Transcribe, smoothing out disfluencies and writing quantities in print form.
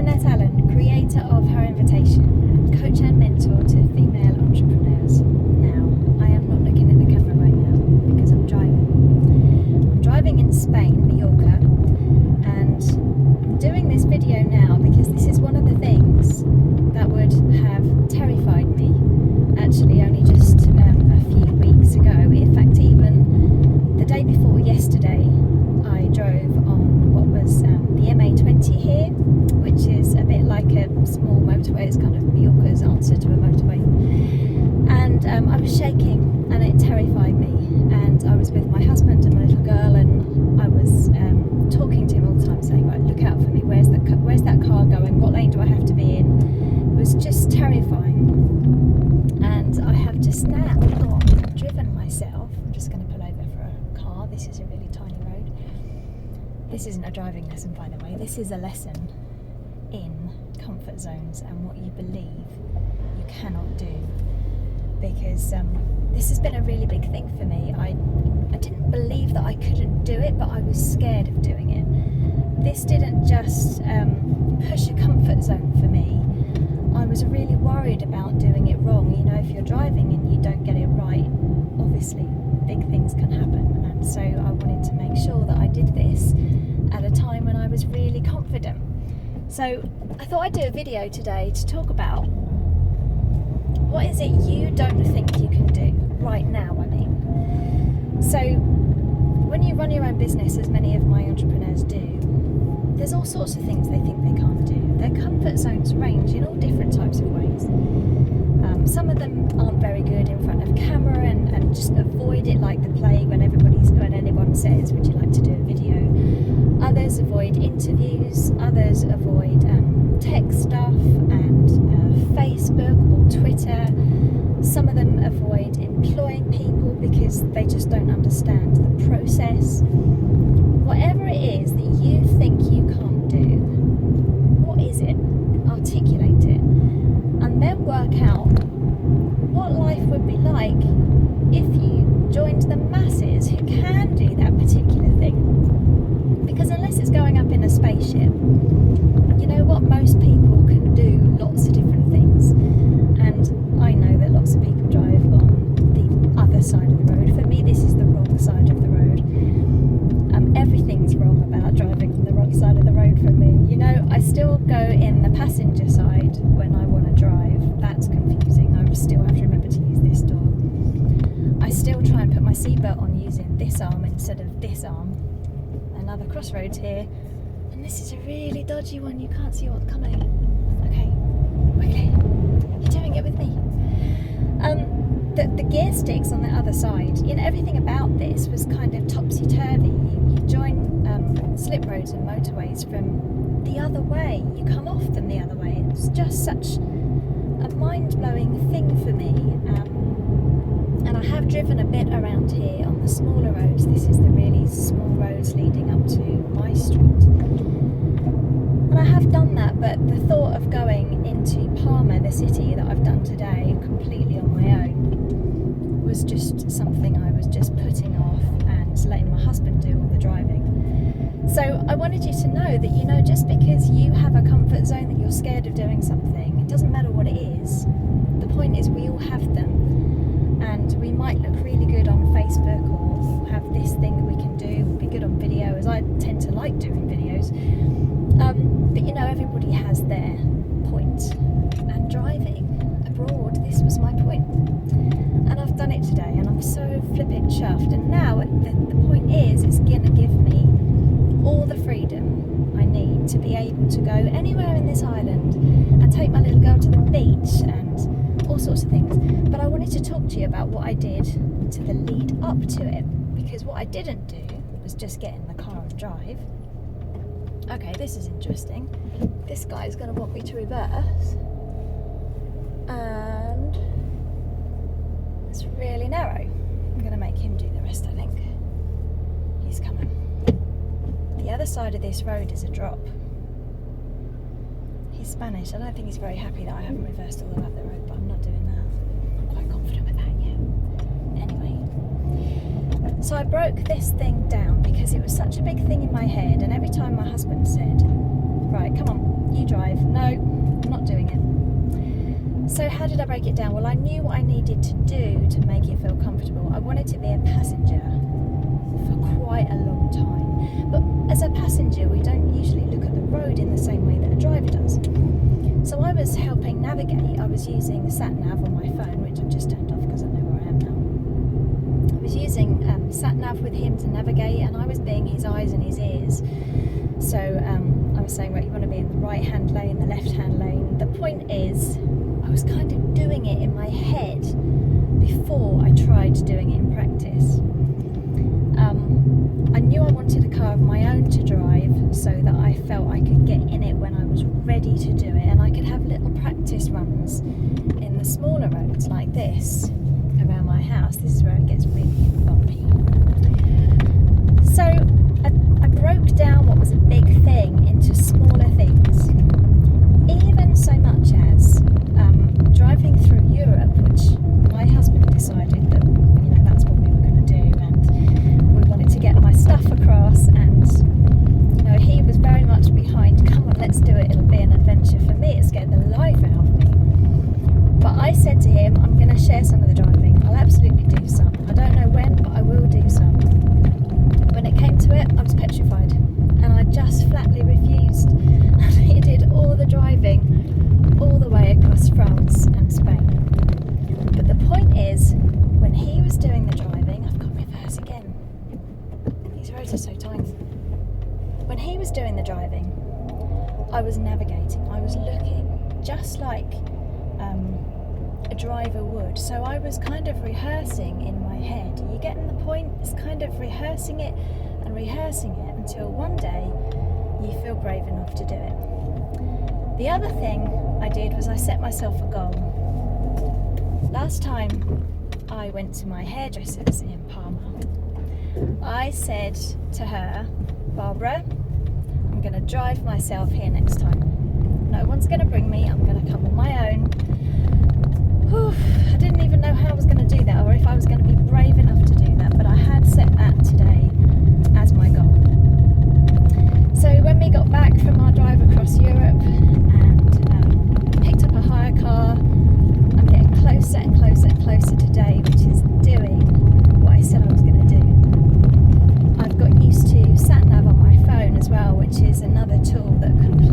Annette Allen, creator of Her Invitation and coach and mentor to female entrepreneurs. Now, I am not looking at the camera right now because I'm driving. I'm driving in Spain, Mallorca, and I'm doing this video now because this is one of the things that would have terrified me actually only just a few weeks ago. In fact, even the day before yesterday, I drove on what was the MA20 here, which is a bit like a small motorway. It's kind of Mallorca's answer to a motorway. And I was shaking and it terrified me. And I was with my husband and my little girl, and I was talking to him all the time saying, right, look out for me, where's that car going, what lane do I have to be in? It was just terrifying. And I have just now driven myself. I'm just going to pull over for a car. This is a really tiny road. This isn't a driving lesson, by the way. This is a lesson in comfort zones and what you believe you cannot do. Because this has been a really big thing for me. I didn't believe that I couldn't do it, but I was scared of doing it. This didn't just push a comfort zone for me. I was really worried about doing it wrong. You know, if you're driving and you don't get it right, obviously big things can happen. And so I wanted to make sure that I did this at a time when I was really confident. So I thought I'd do a video today to talk about what is it you don't think you can do right now, I mean. So when you run your own business, as many of my entrepreneurs do, there's all sorts of things they think they can't do. Their comfort zones range in all different types of ways. Some of them aren't very good in front of camera and just avoid it like the plague when anyone says, would you like to do a video? Others avoid interviews, others avoid tech stuff and Facebook or Twitter. Some of them avoid employing people because they just don't understand the process. Whatever it is that you think you can't do, what is it? Articulate it. And then work out what life would be like if you joined the masses who can do that particular thing. Because unless it's going up in a spaceship, you know what, most people can do lots of different things. And I know that lots of people drive on the other side of the road. For me, this is the wrong side of the road. Everything's wrong about driving on the wrong side of the road for me. You know, I still go in the passenger side when I want to drive. That's confusing. I still have to remember to use this door. I still try and put my seatbelt on using this arm instead of this arm. Another crossroads here. And this is a really dodgy one. You can't see what's coming. Okay. You're doing it with me. The gear sticks on the other side, you know, everything about this was kind of topsy-turvy. You join slip roads and motorways from the other way. You come off them the other way. It's just such a mind-blowing thing for me. And I have driven a bit around here on the smaller roads. This is the really small roads leading up to my street. And I have done that, but the thought of going into Palma, the city that I've done today, completely on my own, was just something I was just putting off and letting my husband do all the driving. So I wanted you to know that, you know, just because you have a comfort zone that you're scared of doing something, it doesn't matter what it is. The point is we all have them, and we might look really good on Facebook, or we'll have this thing that we can do, we'll be good on video, as I tend to like doing videos. But you know, everybody has their point, and driving abroad, this was my point. And I've done it today, and I'm so flipping chuffed. And now the point is, it's going to give me all the freedom I need to be able to go anywhere in this island and take my little girl to the beach and all sorts of things. But I wanted to talk to you about what I did to the lead up to it, because what I didn't do was just get in the car and drive. Okay, this is interesting. This guy's going to want me to reverse. And it's really narrow. I'm going to make him do the rest, I think. He's coming. The other side of this road is a drop. He's Spanish. I don't think he's very happy that I haven't reversed all the way up the road, but I'm not doing that. I'm quite confident with that, yeah. Anyway. So I broke this thing down because it was such a big thing in my head, and every time my husband said, right, come on, you drive. No, I'm not doing it. So how did I break it down? Well, I knew what I needed to do to make it feel comfortable. I wanted to be a passenger for quite a long time. But as a passenger, we don't usually look at the road in the same way that a driver does. So I was helping navigate. I was using sat-nav on my phone, which I've just turned off because I know where I am now. I was using sat-nav with him to navigate, and I was being his eyes and his ears. So I was saying, right, you want to be in the right-hand lane, the left-hand lane. The point is, I was kind of doing it in my head before I tried doing it in practice. I knew I wanted a car of my own to drive so that I felt I could get in it when I was ready to do it, and I could have little practice runs in the smaller roads like this around my house. This is where it gets really bumpy. So I broke down what was a big thing into smaller things, even so much as driving through Europe, which my husband decided that that's what we were going to do, and we wanted to get my stuff across, and he was very much behind, come on, let's do it, it'll be an adventure for me, it scared the life out of me. But I said to him, I'm going to share some of the driving, I'll absolutely do some. I don't know when, but I will do some. When it came to it, I was petrified, and I just flatly refused. And he did all the driving all the way across France and Spain. But the point is, when he was doing the driving, I've got reverse again. These roads are so tiny. When he was doing the driving, I was navigating, I was looking, just like a driver would. So I was kind of rehearsing in my head. Are you getting the point? It's kind of rehearsing it until one day you feel brave enough to do it. The other thing I did was I set myself a goal. Last time I went to my hairdressers in Parma, I said to her, Barbara, I'm going to drive myself here next time. No one's going to bring me, I'm going to come on my own. Whew, I didn't even know how I was going to do that, or if I was going to be brave enough to do that, but I had set that today as my goal. So when we got back from our drive across Europe and picked up a hire car, I'm getting closer and closer and closer today, which is doing what I said I was going to do. I've got used to sat-nav on my phone as well, which is another tool that can